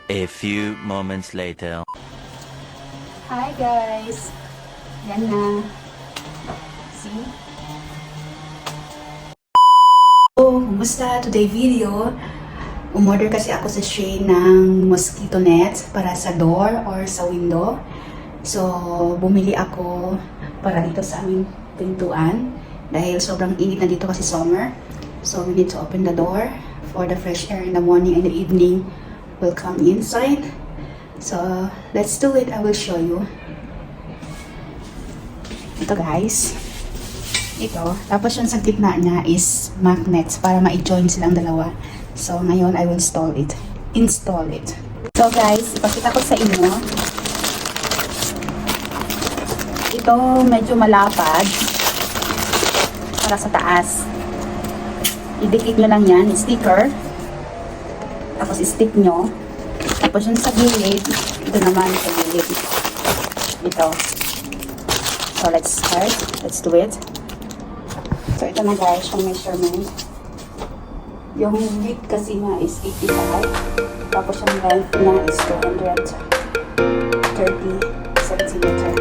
A few moments later. Hi guys! Yan na. See? Oh, kumusta? Today video, umorder kasi ako sa Shein ng mosquito net para sa door or sa window. So, bumili ako para dito sa aming pintuan dahil sobrang init na dito kasi summer. So, we need to open the door for the fresh air in the morning and the evening will come inside. So, let's do it. I will show you. Ito guys. Ito. Tapos yung sa gitna niya is magnets para ma-join silang dalawa. So, ngayon I will install it. So guys, ipakita ko sa inyo. Ito medyo malapad para sa taas. Idikit nyo lang yan, sticker. Tapos stick nyo. Tapos yung sa gilid, ito naman sa gilid. Ito. So let's start. Let's do it. So ito na guys, yung measurement. Yung width kasi niya is 85. Tapos yung length niya is 230 centimeter.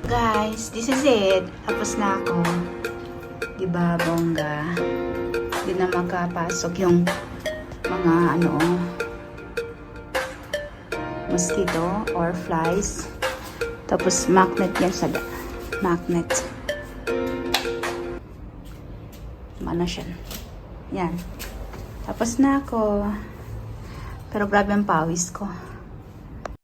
Guys, this is it. Tapos na ako. Diba, bongga? Hindi na makapasok yung mga mosquito or flies. Tapos magnet yan sa magnet. Ano siya? Yan. Tapos na ako. Pero grabe ang pawis ko.